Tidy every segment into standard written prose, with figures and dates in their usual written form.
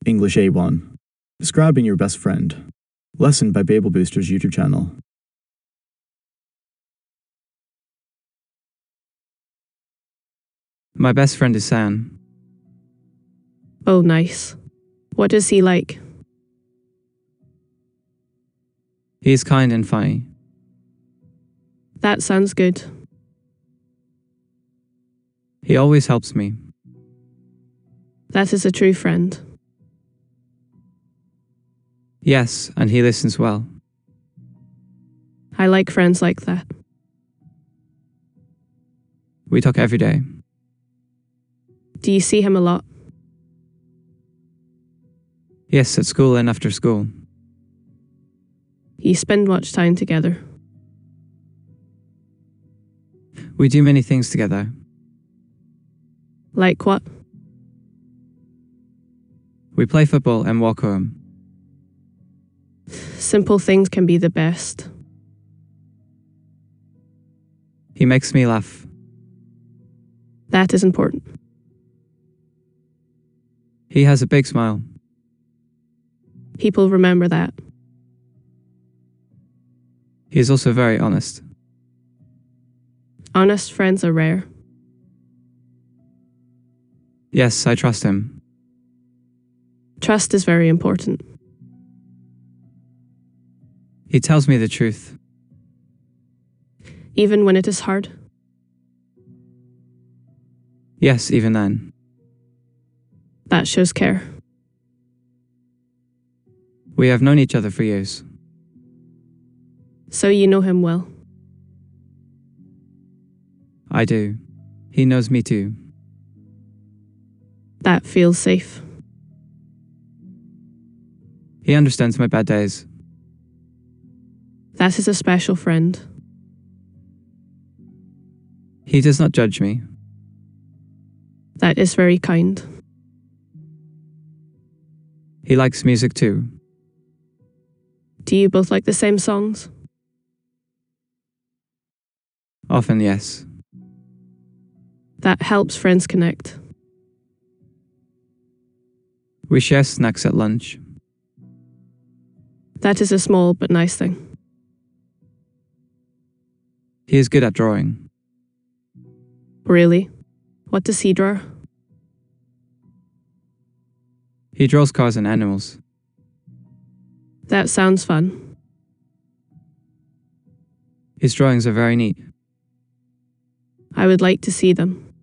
English A1. Describing your best friend. Lesson by Babel Booster's YouTube channel. My best friend is Sam. Oh, nice. What is he like? He is kind and funny. That sounds good. He always helps me. That is a true friend. Yes, and he listens well. I like friends like that. We talk every day. Do you see him a lot? Yes, at school and after school. You spend much time together? We do many things together. Like what? We play football and walk home. Simple things can be the best. He makes me laugh. That is important. He has a big smile. People remember that. He is also very honest. Honest friends are rare. Yes, I trust him. Trust is very important. He tells me the truth. Even when it is hard? Yes, even then. That shows care. We have known each other for years. So you know him well? I do. He knows me too. That feels safe. He understands my bad days. That is a special friend. He does not judge me. That is very kind. He likes music too. Do you both like the same songs? Often, yes. That helps friends connect. We share snacks at lunch. That is a small but nice thing. He is good at drawing. Really? What does he draw? He draws cars and animals. That sounds fun. His drawings are very neat. I would like to see them.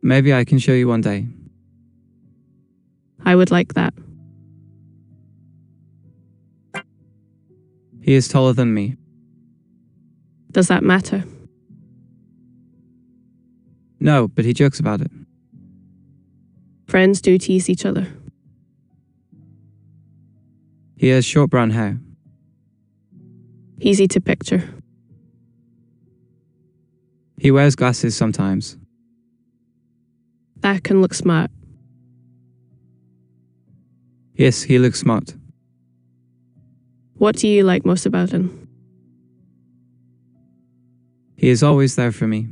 Maybe I can show you one day. I would like that. He is taller than me. Does that matter? No, but he jokes about it. Friends do tease each other. He has short brown hair. Easy to picture. He wears glasses sometimes. That can look smart. Yes, he looks smart. What do you like most about him? He is always there for me.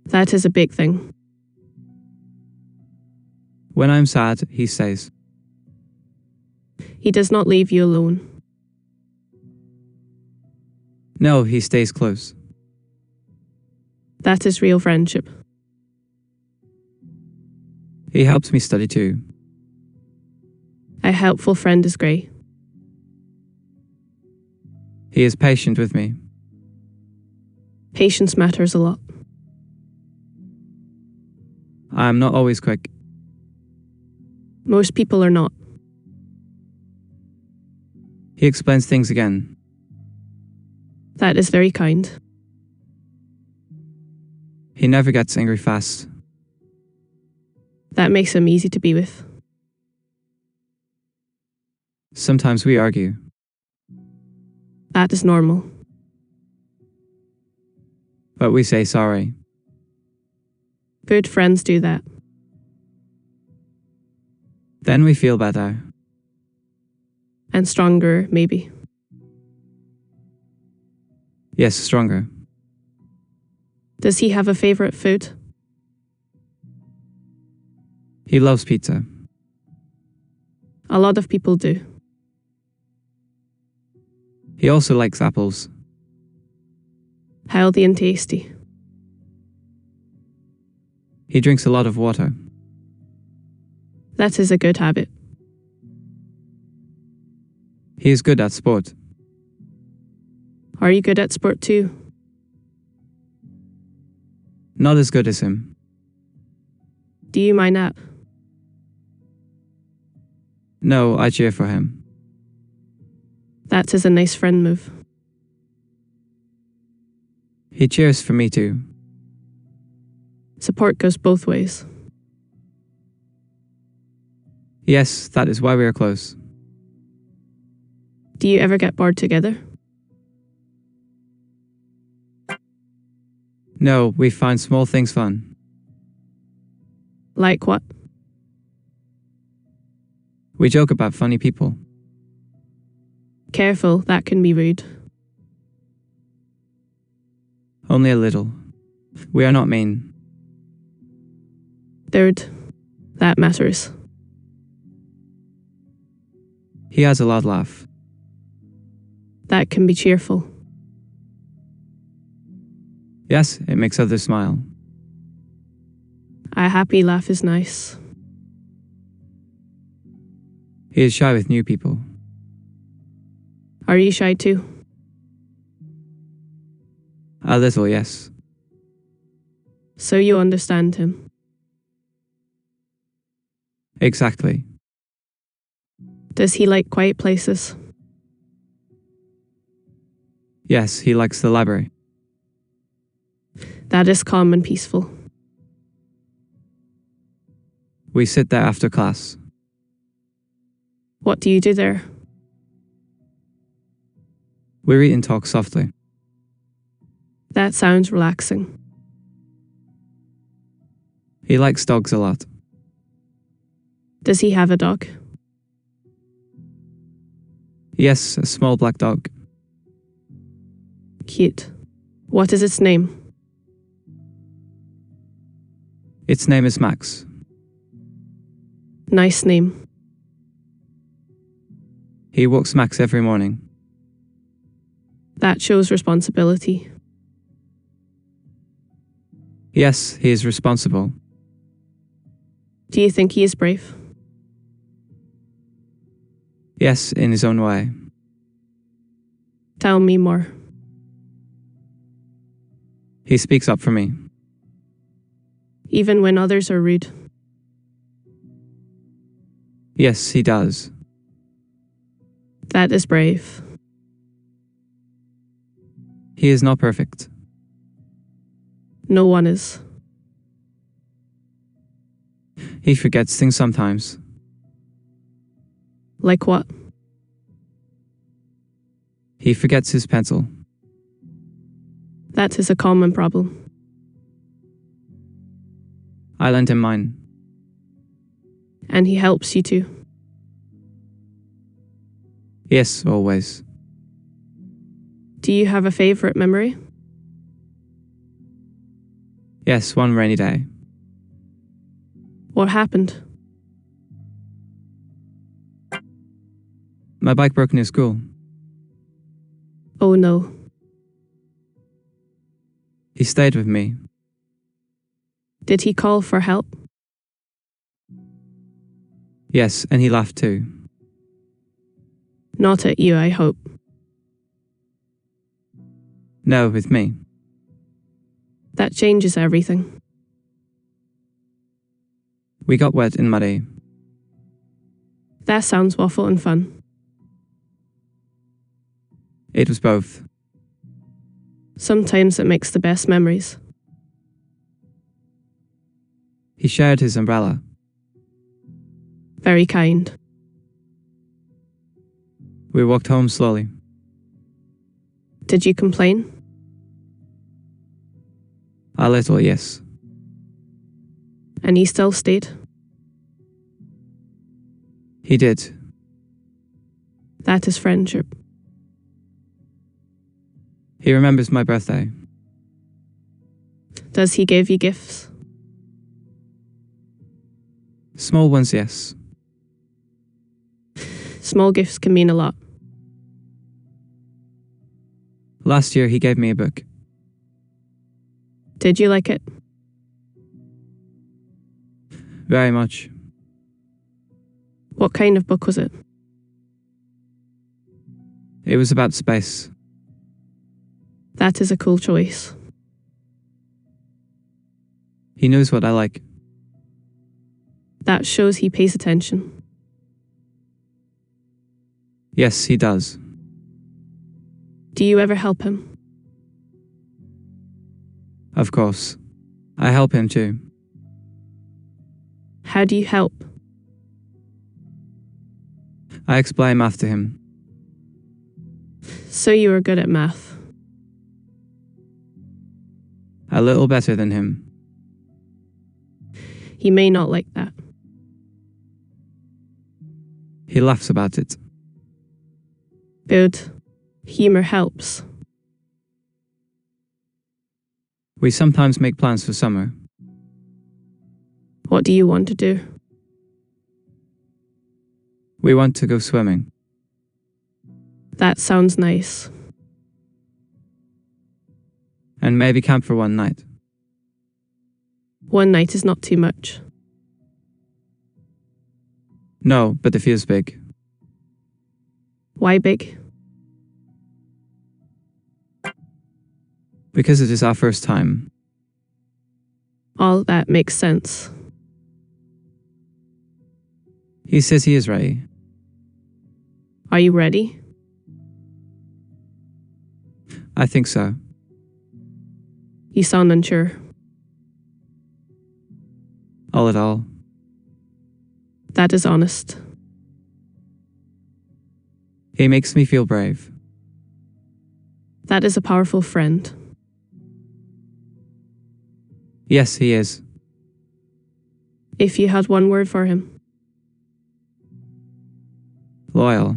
That is a big thing. When I'm sad, he stays. He does not leave you alone. No, he stays close. That is real friendship. He helps me study too. A helpful friend is great. He is patient with me. Patience matters a lot. I am not always quick. Most people are not. He explains things again. That is very kind. He never gets angry fast. That makes him easy to be with. Sometimes we argue. That is normal. But we say sorry. Good friends do that. Then we feel better. And stronger, maybe. Yes, stronger. Does he have a favorite food? He loves pizza. A lot of people do. He also likes apples. Healthy and tasty. He drinks a lot of water. That is a good habit. He is good at sport. Are you good at sport too? Not as good as him. Do you mind that? No, I cheer for him. That is a nice friend move. He cheers for me too. Support goes both ways. Yes, that is why we are close. Do you ever get bored together? No, we find small things fun. Like what? We joke about funny people. Careful, that can be rude. Only a little. We are not mean. Third, that matters. He has a loud laugh. That can be cheerful. Yes, it makes others smile. A happy laugh is nice. He is shy with new people. Are you shy too? A little, yes. So you understand him. Exactly. Does he like quiet places? Yes, he likes the library. That is calm and peaceful. We sit there after class. What do you do there? We read and talk softly. That sounds relaxing. He likes dogs a lot. Does he have a dog? Yes, a small black dog. Cute. What is its name? Its name is Max. Nice name. He walks Max every morning. That shows responsibility. Yes, he is responsible. Do you think he is brave? Yes, in his own way. Tell me more. He speaks up for me. Even when others are rude. Yes, he does. That is brave. He is not perfect. No one is. He forgets things sometimes. Like what? He forgets his pencil. That is a common problem. I lent him mine. And he helps you too. Yes, always. Do you have a favorite memory? Yes, one rainy day. What happened? My bike broke near school. Oh no. He stayed with me. Did he call for help? Yes, and he laughed too. Not at you, I hope. No, with me. That changes everything. We got wet and muddy. That sounds waffle and fun. It was both. Sometimes it makes the best memories. He shared his umbrella. Very kind. We walked home slowly. Did you complain? A little, yes. And he still stayed? He did. That is friendship. He remembers my birthday. Does he give you gifts? Small ones, yes. Small gifts can mean a lot. Last year he gave me a book. Did you like it? Very much. What kind of book was it? It was about space. That is a cool choice. He knows what I like. That shows he pays attention. Yes, he does. Do you ever help him? Of course. I help him too. How do you help? I explain math to him. So you are good at math. A little better than him. He may not like that. He laughs about it. Good. Humor helps. We sometimes make plans for summer. What do you want to do? We want to go swimming. That sounds nice. And maybe camp for one night. One night is not too much. No, but it feels big. Why big? Because it is our first time. All that makes sense. He says he is ready. Are you ready? I think so. You sound unsure. All at all. That is honest. He makes me feel brave. That is a powerful friend. Yes, he is. If you had one word for him. Loyal.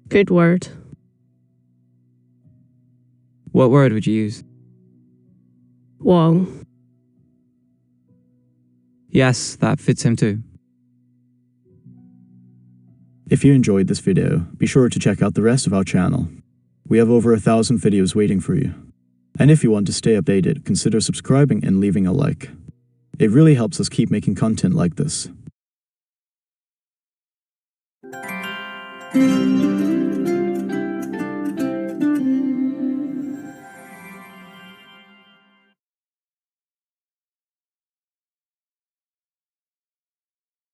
Good word. What word would you use? Wong. Yes, that fits him too. If you enjoyed this video, be sure to check out the rest of our channel. We have over 1,000 videos waiting for you. And if you want to stay updated, consider subscribing and leaving a like. It really helps us keep making content like this.